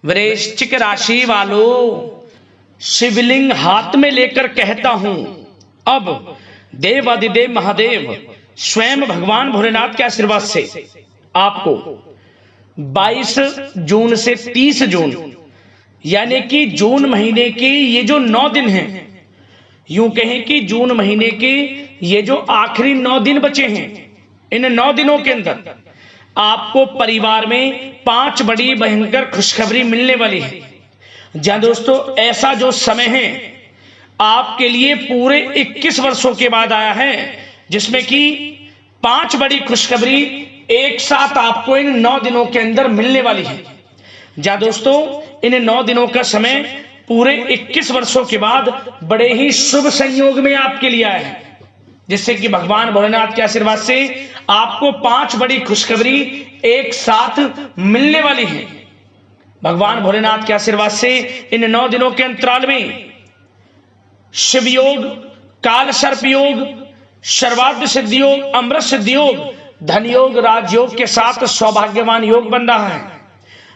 वृश्चिक राशि वालों, शिवलिंग हाथ में लेकर कहता हूं, अब देवाधिदेव महादेव स्वयं भगवान भोलेनाथ के आशीर्वाद से आपको 22 जून से 30 जून यानी कि जून महीने के ये जो 9 दिन हैं, यूं कहें कि जून महीने के ये जो आखिरी 9 दिन बचे हैं, इन 9 दिनों के अंदर आपको परिवार में 5 बड़ी भयंकर खुशखबरी मिलने वाली है। जहां दोस्तों ऐसा जो समय है आपके लिए पूरे 21 वर्षों के बाद आया है, जिसमें कि 5 बड़ी खुशखबरी एक साथ आपको इन 9 दिनों के अंदर मिलने वाली है। जहां दोस्तों इन 9 दिनों का समय पूरे 21 वर्षों के बाद बड़े ही शुभ संयोग में आपके लिए आया है, जिससे कि भगवान भोलेनाथ के आशीर्वाद से आपको 5 बड़ी खुशखबरी एक साथ मिलने वाली है। भगवान भोलेनाथ के आशीर्वाद से इन 9 दिनों के अंतराल में शिव योग, काल सर्प योग, सर्वार्थ सिद्धि योग, अमृत सिद्धि योग, धन योग, राजयोग के साथ सौभाग्यवान योग बन रहा है,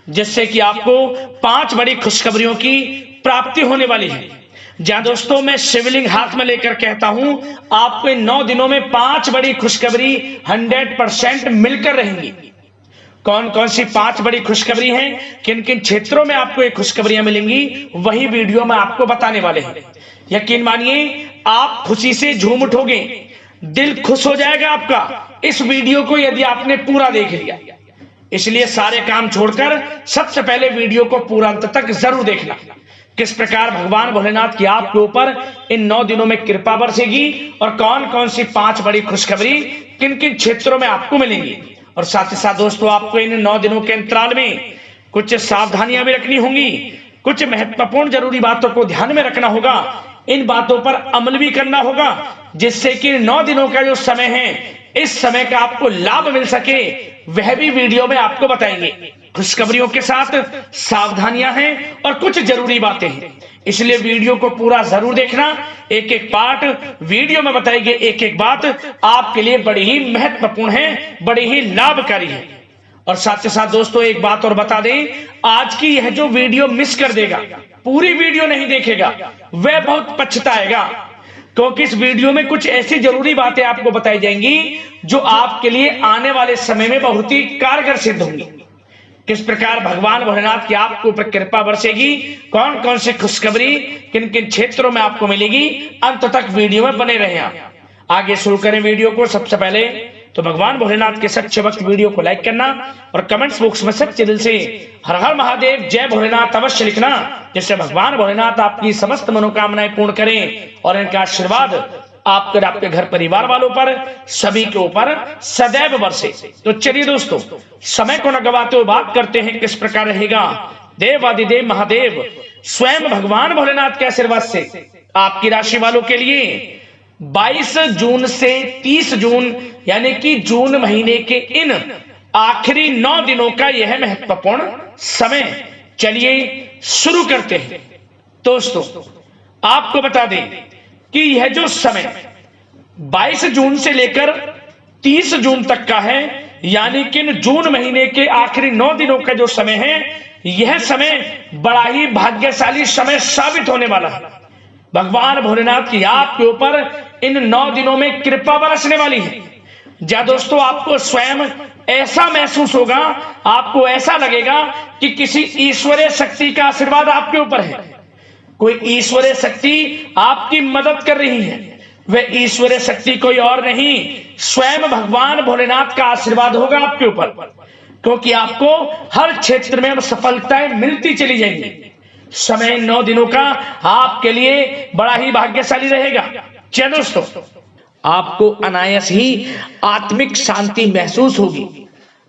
जिससे कि आपको 5 बड़ी खुशखबरियों की प्राप्ति होने वाली है। जहां दोस्तों मैं शिवलिंग हाथ में लेकर कहता हूं, आपको इन 9 दिनों में 5 बड़ी खुशखबरी 100% मिलकर रहेंगी। कौन कौन सी 5 बड़ी खुशखबरी हैं, किन किन क्षेत्रों में आपको ये खुशखबरियां मिलेंगी, वही वीडियो में आपको बताने वाले हैं। यकीन मानिए आप खुशी से झूम उठोगे, दिल खुश हो जाएगा आपका इस वीडियो को यदि आपने पूरा देख लिया। इसलिए सारे काम छोड़कर सबसे पहले वीडियो को पूरा अंत तक जरूर देखना, किस प्रकार भगवान भोलेनाथ की आपके ऊपर इन 9 दिनों में कृपा बरसेगी और कौन कौन सी 5 बड़ी खुशखबरी किन किन क्षेत्रों में आपको मिलेंगी। और साथ ही साथ दोस्तों आपको इन 9 दिनों के अंतराल में कुछ सावधानियां भी रखनी होंगी, कुछ महत्वपूर्ण जरूरी बातों को ध्यान में रखना होगा, इन बातों पर अमल भी करना होगा, जिससे कि 9 दिनों का जो समय है इस समय का आपको लाभ मिल सके, वह भी वीडियो में आपको बताएंगे। खुशखबरियों के साथ सावधानियां हैं और कुछ जरूरी बातें हैं, इसलिए वीडियो को पूरा जरूर देखना। एक एक पार्ट वीडियो में बताई गई एक एक बात आपके लिए बड़ी ही महत्वपूर्ण है, बड़ी ही लाभकारी है। और साथ ही साथ दोस्तों एक बात और बता दें, आज की यह जो वीडियो मिस कर देगा, पूरी वीडियो नहीं देखेगा, वह बहुत पछताएगा, क्योंकि इस वीडियो में कुछ ऐसी जरूरी बातें आपको बताई जाएंगी जो आपके लिए आने वाले समय में बहुत ही कारगर सिद्ध होंगी। किस प्रकार भगवान भोलेनाथ की आपके ऊपर कृपा बरसेगी, कौन कौन सी खुशखबरी किन किन क्षेत्रों में आपको मिलेगी, अंत तक वीडियो में बने रहें आप। आगे शुरू करें वीडियो को। सबसे पहले तो भगवान भोलेनाथ के सच्चे भक्त वीडियो को लाइक करना और कमेंट्स बॉक्स में सच्चे दिल से हर हर महादेव जय भोलेनाथ अवश्य लिखना, जिससे भगवान भोलेनाथ आपकी समस्त मनोकामनाएं पूर्ण करें और इनका आशीर्वाद आपके घर परिवार वालों पर सभी के ऊपर सदैव बरसे। तो चलिए दोस्तों समय को न गवाते हुए बात करते हैं किस प्रकार रहेगा देवाधिदेव महादेव स्वयं भगवान भोलेनाथ के आशीर्वाद से आपकी राशि वालों के लिए 22 जून से 30 जून यानी कि जून महीने के इन आखिरी 9 दिनों का यह महत्वपूर्ण समय। चलिए शुरू करते हैं। दोस्तों आपको बता दें कि यह जो समय 22 जून से लेकर 30 जून तक का है, यानी कि जून महीने के आखिरी 9 दिनों का जो समय है, यह समय बड़ा ही भाग्यशाली समय साबित होने वाला है। भगवान भोलेनाथ की आपके ऊपर इन 9 दिनों में कृपा बरसने वाली है। जहां दोस्तों आपको स्वयं ऐसा महसूस होगा, आपको ऐसा लगेगा कि किसी ईश्वरीय शक्ति का आशीर्वाद आपके ऊपर है, कोई ईश्वरीय शक्ति आपकी मदद कर रही है। वह ईश्वरीय शक्ति कोई और नहीं, स्वयं भगवान भोलेनाथ का आशीर्वाद होगा आपके ऊपर, क्योंकि आपको हर क्षेत्र में सफलताएं मिलती चली जाएंगी। समय 9 दिनों का आपके लिए बड़ा ही भाग्यशाली रहेगा। चलिए दोस्तों आपको अनायास ही आत्मिक शांति महसूस होगी,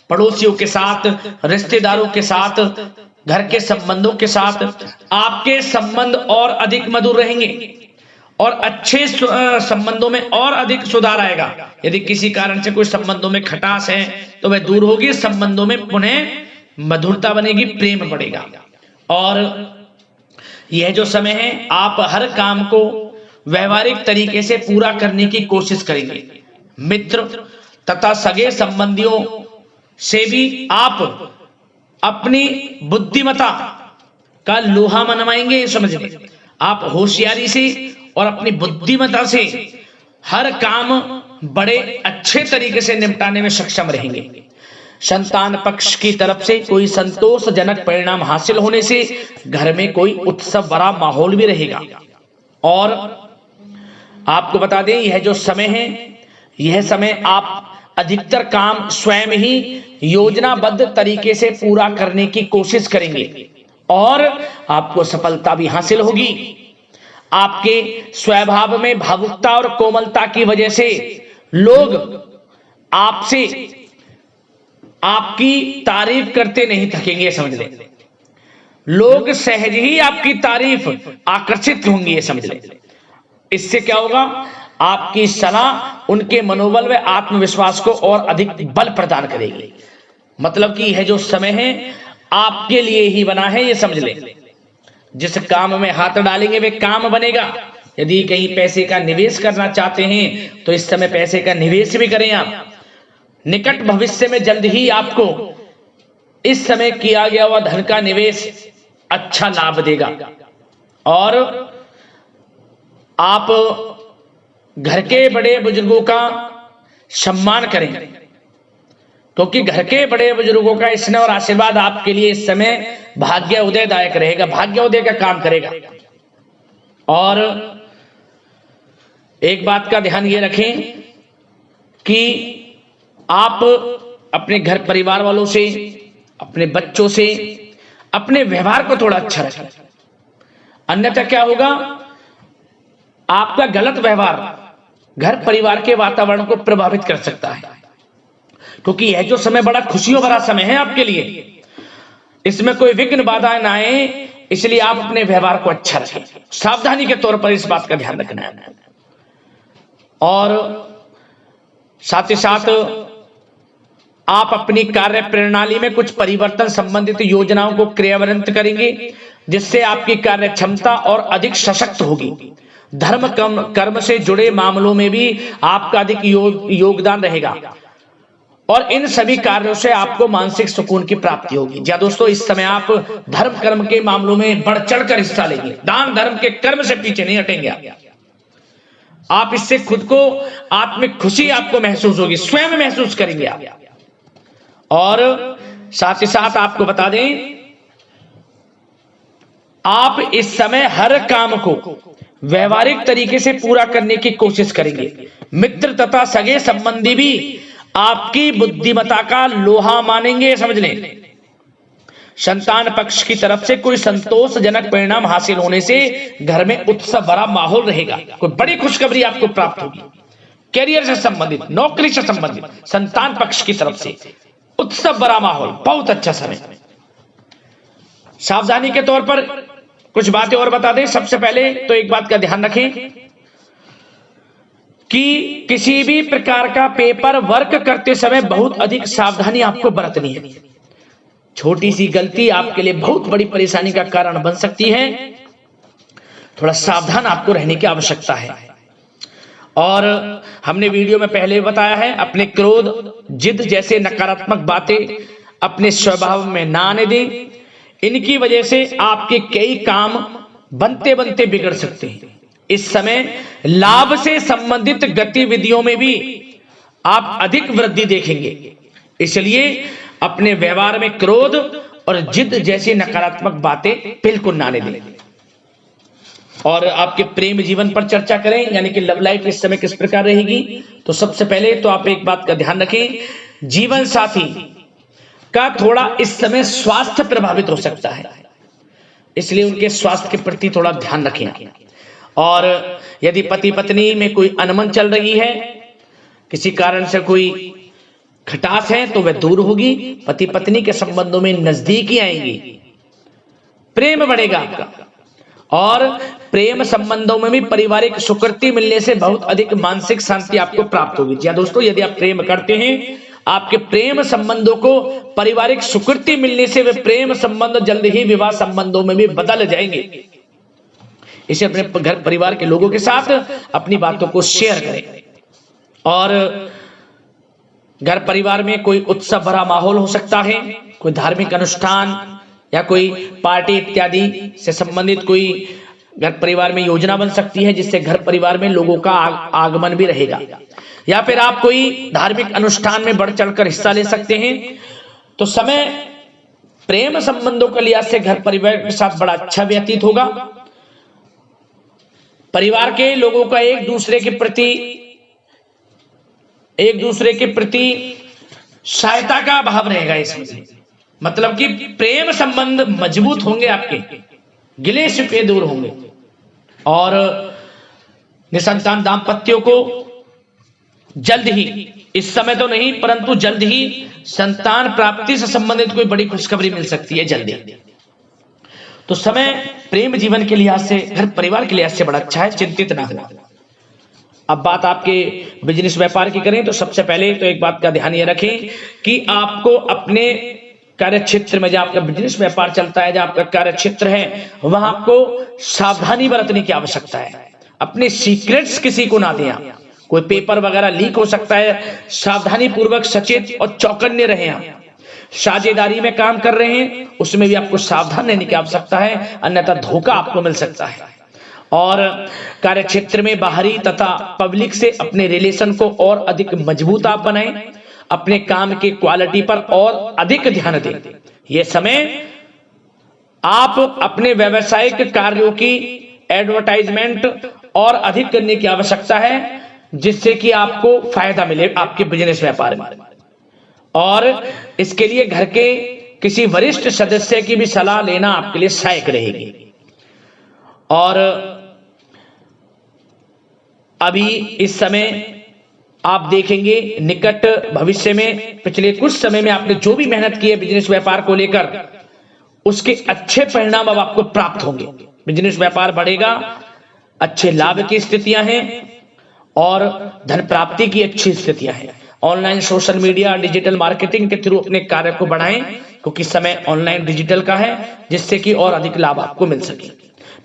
पड़ोसियों के साथ, रिश्तेदारों के साथ, घर के संबंधों के साथ आपके संबंध और अधिक मधुर रहेंगे और अच्छे संबंधों में और अधिक सुधार आएगा। यदि किसी कारण से कोई संबंधों में खटास है तो वह दूर होगी, संबंधों में पुनः मधुरता बनेगी, प्रेम बढ़ेगा। और यह जो समय है आप हर काम को व्यवहारिक तरीके से पूरा करने की कोशिश करेंगे। मित्र तथा सगे संबंधियों से भी आप अपनी बुद्धिमत्ता का लोहा मनवाएंगे, ये समझ लें। आप होशियारी से और अपनी बुद्धिमत्ता से हर काम बड़े अच्छे तरीके से निपटाने में सक्षम रहेंगे। संतान पक्ष की तरफ से कोई संतोषजनक परिणाम हासिल होने से घर में कोई उत्सव भरा माहौल भी रहेगा। और आपको बता दें, यह जो समय है, यह समय आप अधिकतर काम स्वयं ही योजनाबद्ध तरीके से पूरा करने की कोशिश करेंगे और आपको सफलता भी हासिल होगी। आपके स्वभाव में भावुकता और कोमलता की वजह से लोग आपसे आपकी तारीफ करते नहीं थकेंगे, समझ लें। लोग सहज ही आपकी तारीफ आकर्षित होंगी, ये समझ लें। इससे क्या होगा, आपकी सलाह उनके मनोबल व आत्मविश्वास को और अधिक बल प्रदान करेगी। मतलब कि यह जो समय है आपके लिए ही बना है, ये समझ लें। जिस काम में हाथ डालेंगे वे काम बनेगा। यदि कहीं पैसे का निवेश करना चाहते हैं तो इस समय पैसे का निवेश भी करें आप। निकट भविष्य में जल्द ही आपको इस समय किया गया हुआ धन का निवेश अच्छा लाभ देगा। और आप घर के बड़े बुजुर्गों का सम्मान करें, क्योंकि घर के बड़े बुजुर्गों का स्नेह और आशीर्वाद आपके लिए इस समय भाग्य उदयदायक रहेगा, भाग्य उदय का काम करेगा। और एक बात का ध्यान ये रखें कि आप अपने घर परिवार वालों से, अपने बच्चों से अपने व्यवहार को थोड़ा अच्छा रखें। अन्यथा क्या होगा, आपका गलत व्यवहार घर परिवार के वातावरण को प्रभावित कर सकता है। क्योंकि यह जो समय बड़ा खुशियों भरा समय है आपके लिए, इसमें कोई विघ्न बाधाएं ना आए, इसलिए आप अपने व्यवहार को अच्छा रखें। सावधानी के तौर पर इस बात का ध्यान रखना है। और साथ ही साथ आप अपनी कार्य प्रणाली में कुछ परिवर्तन संबंधित योजनाओं को क्रियान्वित करेंगे, जिससे आपकी कार्य क्षमता और अधिक सशक्त होगी। धर्म कर्म से जुड़े मामलों में भी आपका अधिक योगदान रहेगा और इन सभी कार्यों से आपको मानसिक सुकून की प्राप्ति होगी। जी दोस्तों, इस समय आप धर्म कर्म के मामलों में बढ़ चढ़कर हिस्सा लेंगे। दान धर्म के कर्म से पीछे नहीं हटेंगे आप। इससे खुद को आत्मिक खुशी आपको महसूस होगी, स्वयं महसूस करेंगे आप। और साथ ही साथ आपको बता दें, आप इस समय हर काम को व्यवहारिक तरीके से पूरा करने की कोशिश करेंगे। मित्र तथा सगे संबंधी भी आपकी बुद्धिमत्ता का लोहा मानेंगे, समझ लें। संतान पक्ष की तरफ से कोई संतोषजनक परिणाम हासिल होने से घर में उत्सव भरा माहौल रहेगा। कोई बड़ी खुशखबरी आपको प्राप्त होगी। कैरियर से संबंधित, नौकरी से संबंधित, संतान पक्ष की तरफ से उत्सव भरा माहौल, बहुत अच्छा समय। सावधानी के तौर पर कुछ बातें और बता दें। सबसे पहले तो एक बात का ध्यान रखें कि किसी भी प्रकार का पेपर वर्क करते समय बहुत अधिक सावधानी आपको बरतनी है। छोटी सी गलती आपके लिए बहुत बड़ी परेशानी का कारण बन सकती है। थोड़ा सावधान आपको रहने की आवश्यकता है। और हमने वीडियो में पहले बताया है, अपने क्रोध, जिद जैसे नकारात्मक बातें अपने स्वभाव में ना आने दें। इनकी वजह से आपके कई काम बनते बनते बिगड़ सकते हैं। इस समय लाभ से संबंधित गतिविधियों में भी आप अधिक वृद्धि देखेंगे, इसलिए अपने व्यवहार में क्रोध और जिद जैसी नकारात्मक बातें बिल्कुल ना आने दें। और आपके प्रेम जीवन पर चर्चा करें, यानी कि लव लाइफ इस समय किस प्रकार रहेगी। तो सबसे पहले तो आप एक बात का ध्यान रखें, जीवन साथी का थोड़ा इस समय स्वास्थ्य प्रभावित हो सकता है, इसलिए उनके स्वास्थ्य के प्रति थोड़ा ध्यान रखें। और यदि पति पत्नी में कोई अनबन चल रही है, किसी कारण से कोई खटास है, तो वह दूर होगी। पति पत्नी के संबंधों में नजदीकी आएंगी, प्रेम बढ़ेगा आपका। और प्रेम संबंधों में भी पारिवारिक स्वीकृति मिलने से बहुत अधिक मानसिक शांति आपको प्राप्त होगी। जी दोस्तों, यदि आप प्रेम करते हैं, आपके प्रेम संबंधों को पारिवारिक स्वीकृति मिलने से वे प्रेम संबंध जल्द ही विवाह संबंधों में भी बदल जाएंगे। इसे अपने घर परिवार के लोगों के साथ अपनी बातों को शेयर करें। और घर परिवार में कोई उत्सव भरा माहौल हो सकता है, कोई धार्मिक अनुष्ठान या कोई पार्टी इत्यादि से संबंधित कोई घर परिवार में योजना बन सकती है, जिससे घर परिवार में लोगों का आगमन भी रहेगा। या फिर आप कोई धार्मिक अनुष्ठान में बढ़ चढ़कर हिस्सा ले सकते हैं। तो समय प्रेम संबंधों के लिहाज से घर परिवार के साथ बड़ा अच्छा व्यतीत होगा। परिवार के लोगों का एक दूसरे के प्रति सहायता का भाव रहेगा इसमें, मतलब कि प्रेम संबंध मजबूत होंगे, आपके गिले शिकवे दूर होंगे। और निसंतान दाम्पत्यों को जल्द ही, इस समय तो नहीं परंतु जल्द ही संतान प्राप्ति से संबंधित कोई बड़ी खुशखबरी मिल सकती है जल्दी। तो समय प्रेम जीवन के लिहाज से, घर परिवार के लिहाज से बड़ा अच्छा है, चिंतित ना हो। अब बात आपके बिजनेस व्यापार की करें तो सबसे पहले तो एक बात का ध्यान ये रखें कि आपको अपने कार्य क्षेत्र में, जहां आपका बिजनेस व्यापार चलता है, जहां आपका कार्य क्षेत्र है, वहां आपको सावधानी बरतने की आवश्यकता है। अपने सीक्रेट्स किसी को ना दें आप। कोई पेपर वगैरह लीक हो सकता है, सावधानी पूर्वक सचेत और चौकन्ने रहें आप। साझेदारी में काम कर रहे हैं उसमें भी आपको सावधान रहने की आवश्यकता है, अन्यथा धोखा आपको मिल सकता है। और कार्य क्षेत्र में बाहरी तथा पब्लिक से अपने रिलेशन को और अधिक मजबूत आप बनाएं। अपने काम की क्वालिटी पर और अधिक ध्यान दें। यह समय आप अपने व्यावसायिक कार्यों की एडवर्टाइजमेंट और अधिक करने की आवश्यकता है, जिससे कि आपको फायदा मिले आपके बिजनेस व्यापार में। और इसके लिए घर के किसी वरिष्ठ सदस्य की भी सलाह लेना आपके लिए सहायक रहेगी। और अभी इस समय आप देखेंगे निकट भविष्य में, पिछले कुछ समय में आपने जो भी मेहनत की है बिजनेस व्यापार को लेकर, उसके अच्छे परिणाम अब आपको प्राप्त होंगे। बिजनेस व्यापार बढ़ेगा, अच्छे लाभ की स्थितियां हैं और धन प्राप्ति की अच्छी स्थितियां हैं। Online social media digital marketing के थ्रू अपने कार्य को बढ़ाएं, क्योंकि समय ऑनलाइन डिजिटल का है, जिससे कि और अधिक लाभ आपको मिल सके।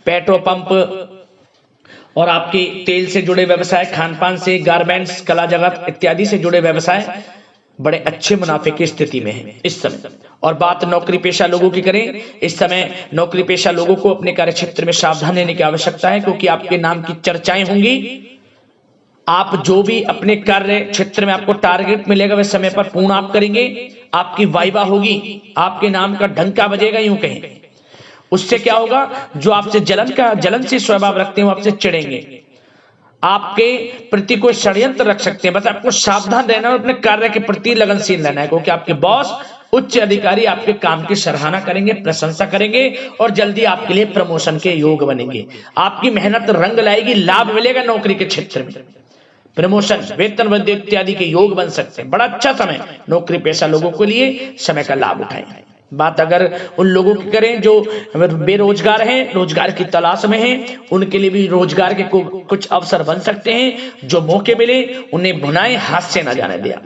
पेट्रोल पंप और आपके तेल से जुड़े व्यवसाय, खान पान से, गारमेंट्स, कला जगत इत्यादि से जुड़े व्यवसाय बड़े अच्छे मुनाफे की स्थिति में है इस समय। और बात नौकरी पेशा लोगों की करें, इस समय नौकरी पेशा लोगों को अपने कार्य क्षेत्र में सावधान रहने की आवश्यकता है, क्योंकि आपके नाम की चर्चाएं होंगी। आप जो भी अपने कार्य क्षेत्र में आपको टारगेट मिलेगा वह समय पर पूर्ण आप करेंगे। आपकी वाइवा होगी, आपके नाम का डंका बजेगा, यूं कहें। उससे क्या होगा, जो आपसे जलन स्वभाव रखते हैं वो आपसे चिढ़ेंगे, आपके प्रति कोई षड्यंत्र रख सकते हैं। बस आपको सावधान रहना और अपने कार्य के प्रति लगनशील रहना है, क्योंकि आपके बॉस उच्च अधिकारी आपके काम की सराहना करेंगे, प्रशंसा करेंगे और जल्दी आपके लिए प्रमोशन के योग बनेंगे। आपकी मेहनत रंग लाएगी, लाभ मिलेगा नौकरी के क्षेत्र में, प्रमोशन, वेतन वृद्धि इत्यादि के योग बन सकते हैं। बड़ा अच्छा समय नौकरी पेशा लोगों के लिए, समय का लाभ उठाएं। बात अगर उन लोगों की करें जो बेरोजगार हैं, रोजगार की तलाश में हैं, उनके लिए भी रोजगार के कुछ अवसर बन सकते हैं। जो मौके मिले उन्हें भुनाएं, हाथ से न जाने दिया।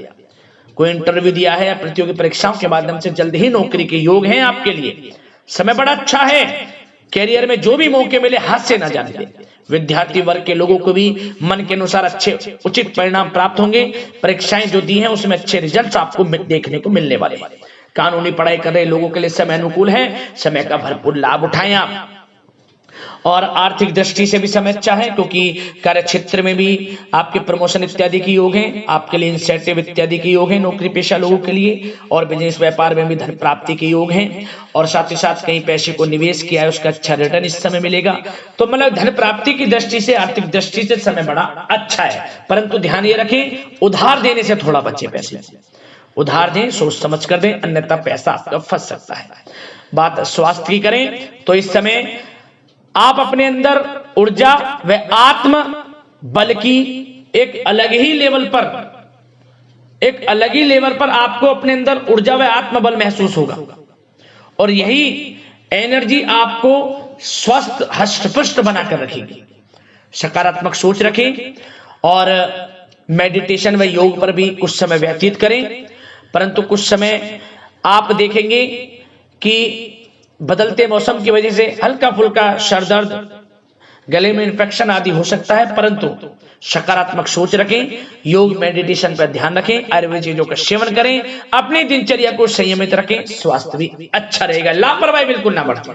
कोई इंटरव्यू दिया है या प्रतियोगी परीक्षाओं के माध्यम से जल्द ही नौकरी के योग हैं आपके लिए। समय बड़ा अच्छा है, कैरियर में जो भी मौके मिले हाथ से न जाने दें। विद्यार्थी वर्ग के लोगों को भी मन के अनुसार अच्छे उचित परिणाम प्राप्त होंगे। परीक्षाएं जो दी हैं उसमें अच्छे रिजल्ट आपको देखने को मिलने वाले हैं। कानूनी पढ़ाई कर रहे लोगों के लिए समय अनुकूल है, समय का भरपूर लाभ उठाएं आप। और आर्थिक दृष्टि से भी समय अच्छा है, क्योंकि कार्य क्षेत्र में भी आपके प्रमोशन इत्यादि के योग हैं, आपके लिए इंसेंटिव इत्यादि के योग हैं नौकरी पेशा लोगों के लिए। और बिजनेस व्यापार में भी धन प्राप्ति के योग हैं, और साथ ही साथ कहीं पैसे को निवेश किया है उसका अच्छा रिटर्न इस समय मिलेगा। तो मतलब धन प्राप्ति की दृष्टि से, आर्थिक दृष्टि से समय बड़ा अच्छा है। परंतु ध्यान ये रखें, उधार देने से थोड़ा बचे। पैसे उधार दें, सोच समझ कर दें, अन्यथा पैसा आपका फंस सकता है। बात स्वास्थ्य की करें तो इस समय आप अपने अंदर ऊर्जा व आत्म बल की एक अलग ही लेवल पर आपको अपने अंदर ऊर्जा व आत्म बल महसूस होगा। और यही एनर्जी आपको स्वस्थ हष्ट-पुष्ट बनाकर रखेगी। सकारात्मक सोच रखें और मेडिटेशन व योग पर भी कुछ समय व्यतीत करें। परंतु कुछ समय आप देखेंगे कि बदलते मौसम की वजह से हल्का फुल्का सर दर्द, गले में इन्फेक्शन आदि हो सकता है, परंतु सकारात्मक सोच रखें, योग मेडिटेशन पर ध्यान रखें, आयुर्वेद चीजों का सेवन करें, अपनी दिनचर्या को संयमित रखें, स्वास्थ्य भी अच्छा रहेगा, लापरवाही बिल्कुल ना बरतें।